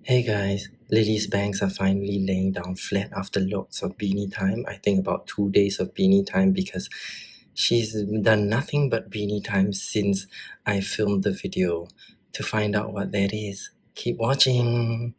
Hey guys, Lily's bangs are finally laying down flat after lots of Beanie Time. I think about 2 days of Beanie Time because she's done nothing but Beanie Time since I filmed the video. To find out what that is, keep watching.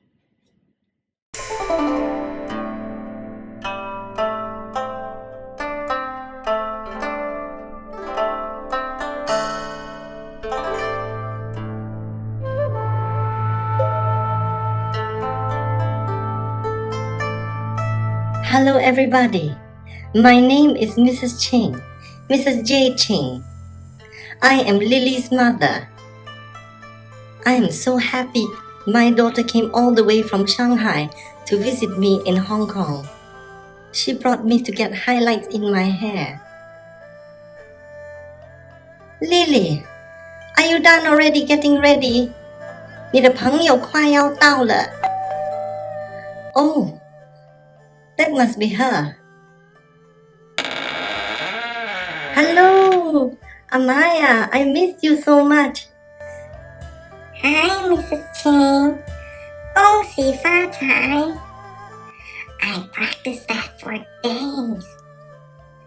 Hello everybody, my name is Mrs. Cheng, Mrs. J. Cheng. I am Lily's mother. I am so happy my daughter came all the way from Shanghai to visit me in Hong Kong. She brought me to get highlights in my hair. Lily, are you done already getting ready? 你的朋友快要到了。Oh, that must be her. Hello, Amaya, I miss you so much. Hi, Mrs. Cheng. 恭喜发财. I practiced that for days.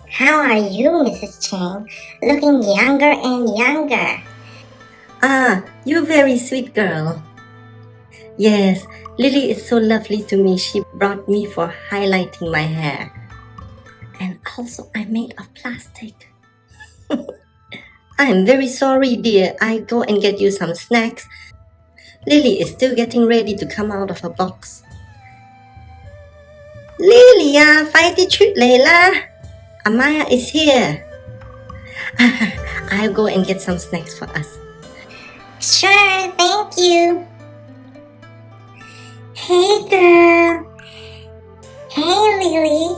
How are you, Mrs. Cheng? Looking younger and younger. Ah, you're very sweet girl. Yes, Lily is so lovely to me. She brought me for highlighting my hair. And also I made of plastic. I'm very sorry, dear. I go and get you some snacks. Lily is still getting ready to come out of her box. Lily 啊，快啲出嚟啦! Amaya is here. I'll go and get some snacks for us. Sure, thank you. Hey, girl. Hey, Lily.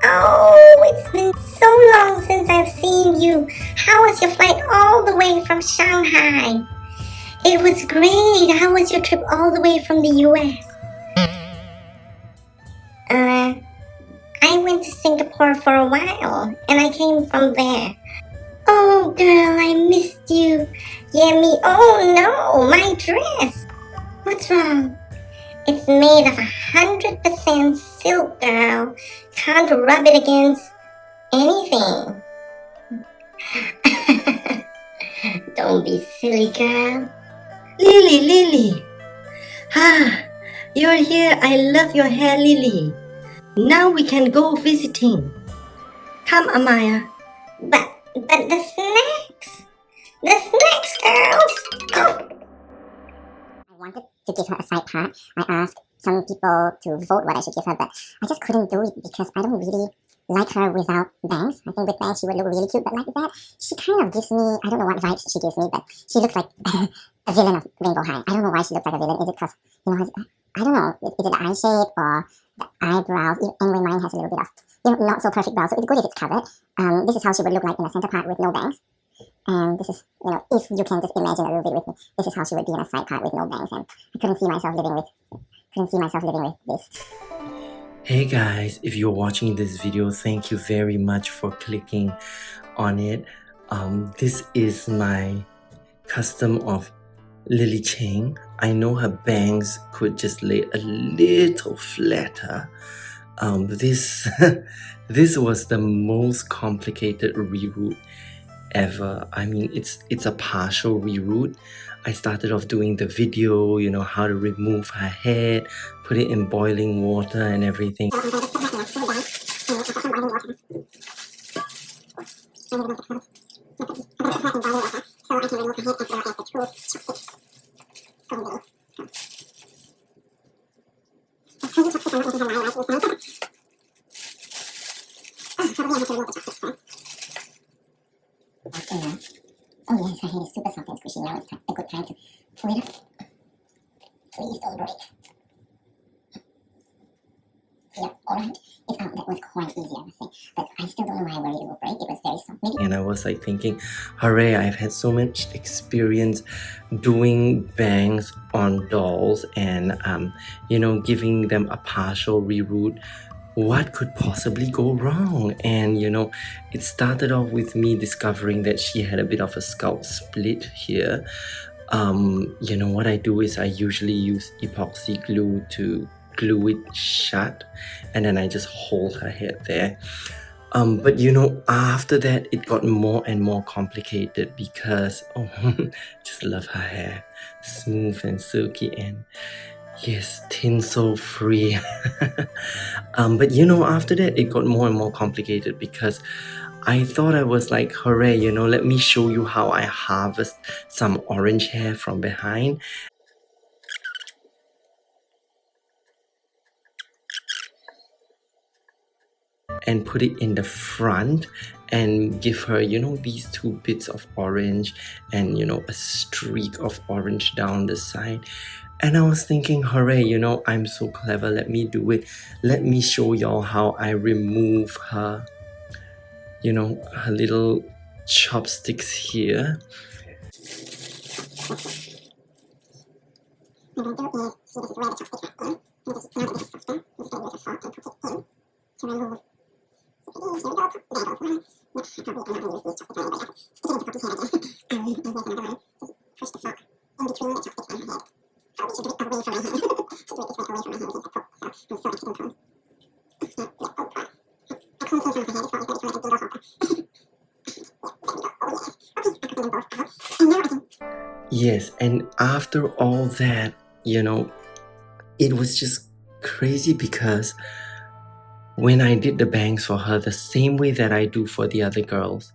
Oh, it's been so long since I've seen you. How was your flight all the way from Shanghai? It was great. How was your trip all the way from the US? I went to Singapore for a while, and I came from there. Oh, girl, I missed you. Yeah, me. Oh, no, my dress. What's wrong? It's made of 100% silk, girl. Can't rub it against anything. Don't be silly, girl. Lily. You're here. I love your hair, Lily. Now we can go visiting. Come, Amaya. But the snacks. The snacks, girls. Oh. I wanted to give her a side part. I asked some people to vote what I should give her, but I just couldn't do it because I don't really like her without bangs. I think with bangs she would look really cute, but like that, she kind of gives me, I don't know what vibes she gives me, but she looks like a villain of Rainbow High. I don't know why she looks like a villain. Is it because, I don't know, is it the eye shape or the eyebrows? Anyway, mine has a little bit of, not so perfect brows, so it's good if it's covered. This is how she would look like in the center part with no bangs. And this is, if you can just imagine a little bit with me, this is how she would be in a side part with no bangs, and I couldn't see myself living with this. Hey guys, if you're watching this video, thank you very much for clicking on it. This is my custom of Lily Cheng. I know her bangs could just lay a little flatter. This was the most complicated reroute ever. I mean, it's a partial reroute. I started off doing the video, how to remove her head, put it in boiling water and everything. Oh yes, her hair is super soft and squishy. Now it's a good time to pull it up. Please don't break. Yeah, alright. It's out. That was quite easy, I must say. But I still don't know why I worried it would break. It was very soft. Maybe. And I was like thinking, hooray, I've had so much experience doing bangs on dolls and, giving them a partial reroute. What could possibly go wrong? And it started off with me discovering that she had a bit of a scalp split here. You know what I do is I usually use epoxy glue to glue it shut, and then I just hold her head there. But you know, after that it got more and more complicated because just love her hair, smooth and silky and yes, tinsel free. But you know, after that it got more and more complicated because I thought I was like, hooray, you know, let me show you how I harvest some orange hair from behind and put it in the front and give her, you know, these two bits of orange and, you know, a streak of orange down the side. And I was thinking, hooray, you know, I'm so clever, let me do it. Let me show y'all how I remove her, you know, her little chopsticks here. Yes, and after all that, you know, it was just crazy because when I did the bangs for her the same way that I do for the other girls,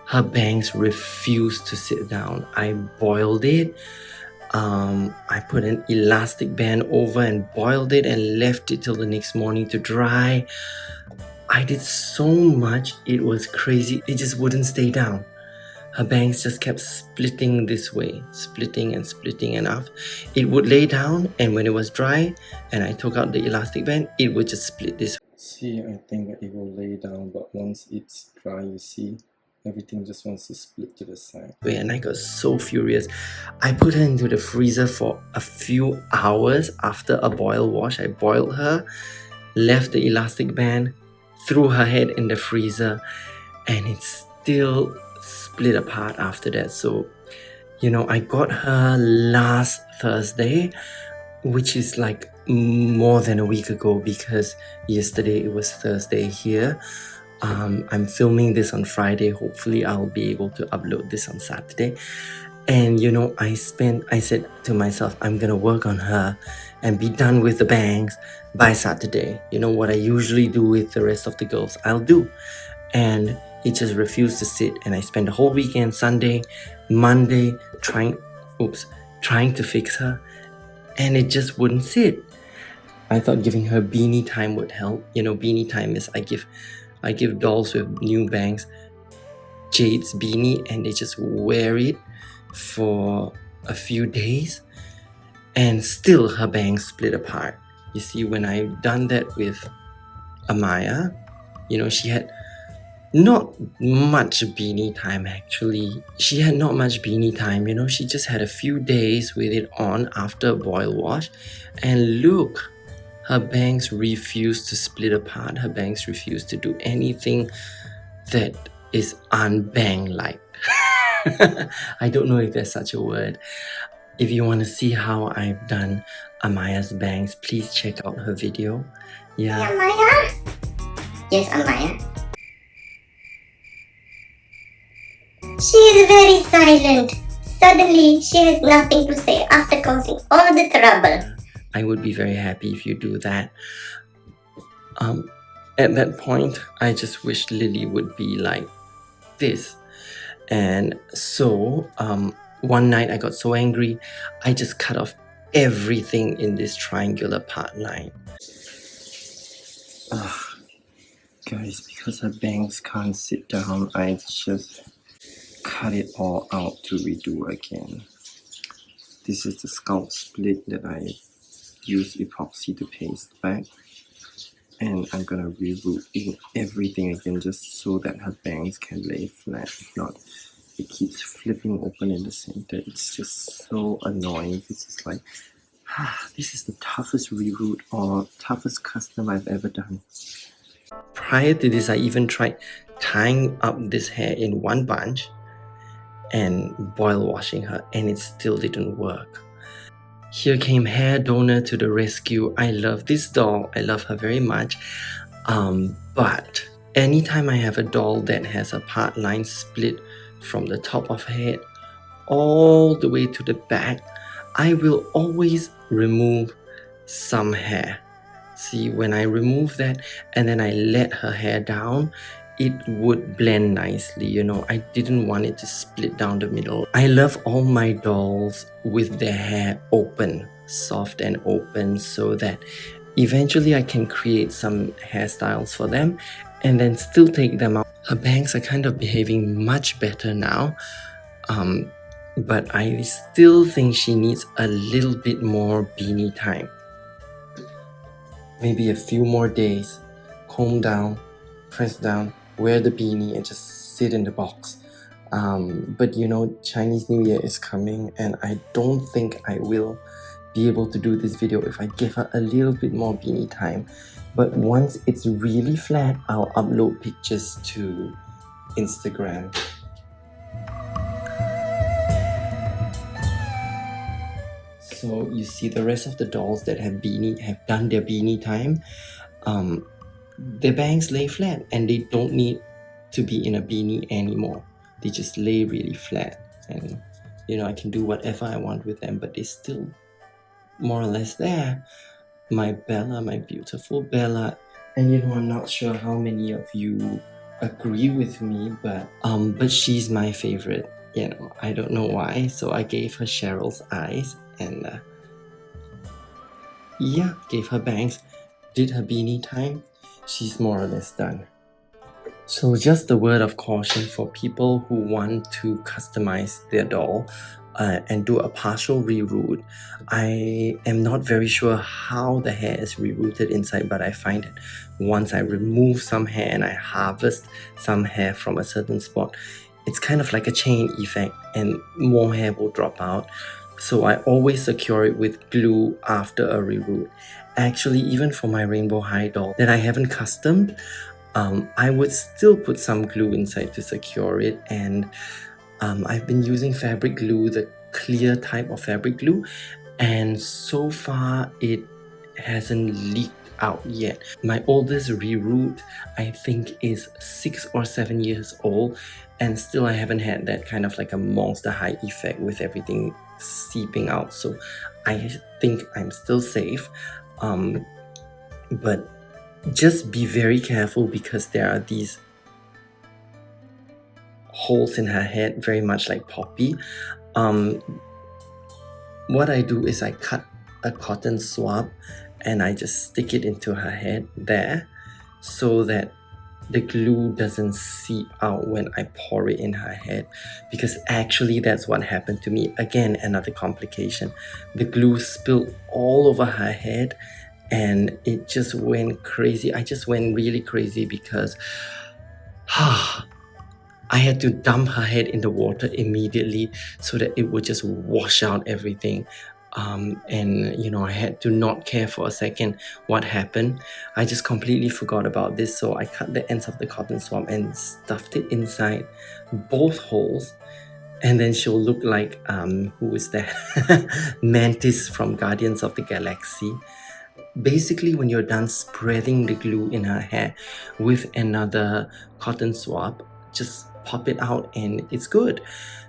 her bangs refused to sit down. I boiled it. I put an elastic band over and boiled it and left it till the next morning to dry. I did so much, it was crazy. It just wouldn't stay down. Her bangs just kept splitting this way, splitting and splitting enough. It would lay down, and when it was dry and I took out the elastic band, it would just split this way. See, I think that it will lay down, but once it's dry, you see, everything just wants to split to the side. And I got so furious. I put her into the freezer for a few hours after a boil wash. I boiled her, left the elastic band, threw her head in the freezer, and it still split apart after that. So, you know, I got her last Thursday, which is like more than a week ago because yesterday it was Thursday here. I'm filming this on Friday. Hopefully I'll be able to upload this on Saturday. And you know, I said to myself, I'm gonna work on her and be done with the bangs by Saturday. You know what I usually do with the rest of the girls, I'll do. And it just refused to sit, and I spent the whole weekend, Sunday, Monday, trying to fix her, and it just wouldn't sit. I thought giving her Beanie Time would help. You know, Beanie Time is I give dolls with new bangs Jade's beanie, and they just wear it for a few days, and still her bangs split apart. You see, when I've done that with Amaya, you know, she had not much Beanie Time actually. She had not much Beanie Time, you know, she just had a few days with it on after a boil wash, and look, her bangs refused to split apart. Her bangs refused to do anything that is unbang-like. I don't know if there's such a word. If you want to see how I've done Amaya's bangs, please check out her video. Yeah. Amaya? Yes, Amaya. She is very silent. Suddenly, she has nothing to say after causing all the trouble. I would be very happy if you do that. At that point, I just wish Lily would be like this. And so, one night I got so angry, I just cut off everything in this triangular part line. Guys, because her bangs can't sit down, I just cut it all out to redo again. This is the scalp split that I use epoxy to paste back, and I'm gonna reroute everything again just so that her bangs can lay flat. If not, it keeps flipping open in the center. It's just so annoying. This is like, this is the toughest reroute or toughest custom I've ever done. Prior to this, I even tried tying up this hair in one bunch and boil washing her, and it still didn't work. Here came Hair Donor to the rescue. I love this doll. I love her very much. But anytime I have a doll that has a part line split from the top of her head all the way to the back, I will always remove some hair. See, when I remove that and then I let her hair down, it would blend nicely, you know. I didn't want it to split down the middle. I love all my dolls with their hair open, soft and open, so that eventually I can create some hairstyles for them and then still take them out. Her bangs are kind of behaving much better now, but I still think she needs a little bit more beanie time. Maybe a few more days, comb down, press down, wear the beanie and just sit in the box. But you know, Chinese New Year is coming and I don't think I will be able to do this video if I give her a little bit more beanie time. But once it's really flat, I'll upload pictures to Instagram. So you see the rest of the dolls that have done their beanie time, their bangs lay flat and they don't need to be in a beanie anymore. They just lay really flat, and you know, I can do whatever I want with them, but they're still more or less there. My Bella, my beautiful Bella, and you know, I'm not sure how many of you agree with me, but she's my favorite. You know, I don't know why, so I gave her Cheryl's eyes and yeah, gave her bangs, did her beanie time. She's more or less done. So just a word of caution for people who want to customize their doll and do a partial reroute. I am not very sure how the hair is rerouted inside, but I find that once I remove some hair and I harvest some hair from a certain spot, it's kind of like a chain effect and more hair will drop out. So I always secure it with glue after a reroute. Actually, even for my Rainbow High doll that I haven't customed, I would still put some glue inside to secure it, and I've been using fabric glue, the clear type of fabric glue, and so far it hasn't leaked out yet. My oldest reroute I think is 6 or 7 years old, and still I haven't had that kind of like a monster high effect with everything seeping out, so I think I'm still safe. But just be very careful because there are these holes in her head, very much like Poppy. What I do is I cut a cotton swab and I just stick it into her head there so that the glue doesn't seep out when I pour it in her head, because actually that's what happened to me. Again, another complication. The glue spilled all over her head and it just went crazy. I just went really crazy because I had to dump her head in the water immediately so that it would just wash out everything. And you know, I had to not care for a second what happened. I just completely forgot about this, so I cut the ends of the cotton swab and stuffed it inside both holes, and then she'll look like who is that? Mantis from Guardians of the Galaxy. Basically, when you're done spreading the glue in her hair with another cotton swab, just pop it out and it's good.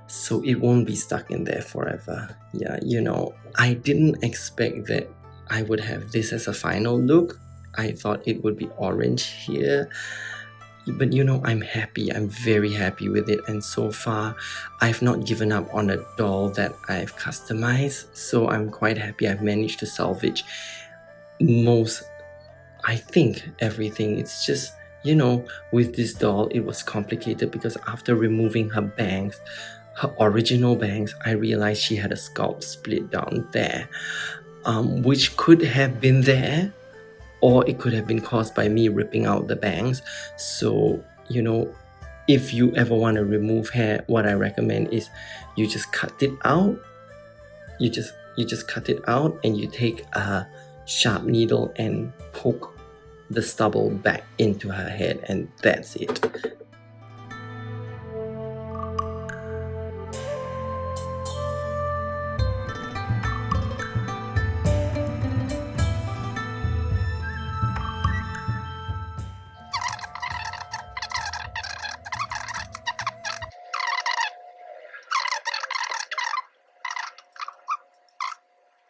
So it won't be stuck in there forever. Yeah, you know, I didn't expect that I would have this as a final look. I thought it would be orange here. But you know, I'm happy. I'm very happy with it. And so far, I've not given up on a doll that I've customized. So I'm quite happy I've managed to salvage I think everything. It's just You know, with this doll, it was complicated because after removing her bangs, her original bangs, I realized she had a scalp split down there, which could have been there, or it could have been caused by me ripping out the bangs. So, you know, if you ever want to remove hair, what I recommend is you just cut it out. You just cut it out, and you take a sharp needle and poke the stubble back into her head, and that's it.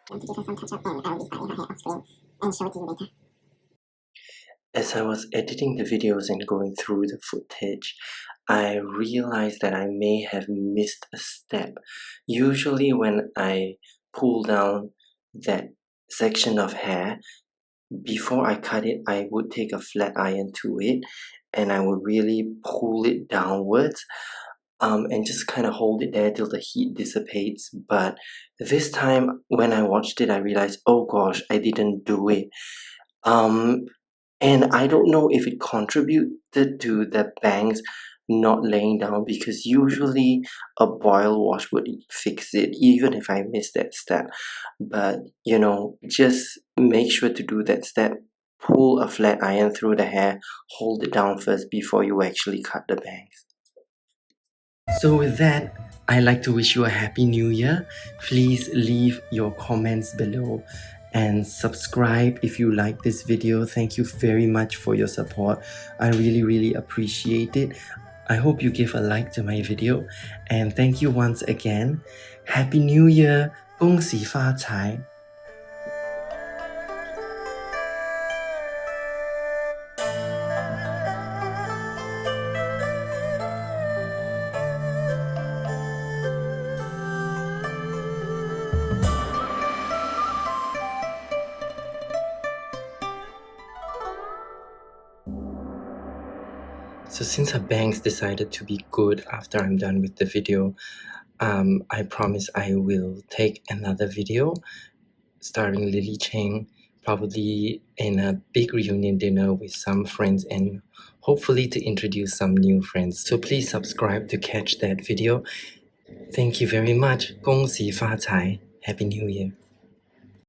To give her some touch-up, and I will be styling her hair off screen and show it to you later. As I was editing the videos and going through the footage, I realized that I may have missed a step. Usually when I pull down that section of hair, before I cut it, I would take a flat iron to it and I would really pull it downwards, and just kind of hold it there till the heat dissipates. But this time when I watched it, I realized, oh gosh, I didn't do it. And I don't know if it contributed to the bangs not laying down, because usually a boil wash would fix it even if I missed that step. But you know, just make sure to do that step. Pull a flat iron through the hair, hold it down first before you actually cut the bangs. So with that, I'd like to wish you a happy new year. Please leave your comments below and subscribe if you like this video. Thank you very much for your support. I really appreciate it. I hope you give a like to my video, and thank you once again. Happy New Year! 恭喜发财! So since her bangs decided to be good after I'm done with the video, I promise I will take another video starring Lily Cheng, probably in a big reunion dinner with some friends, and hopefully to introduce some new friends. So please subscribe to catch that video. Thank you very much. 恭喜发财. Happy New Year.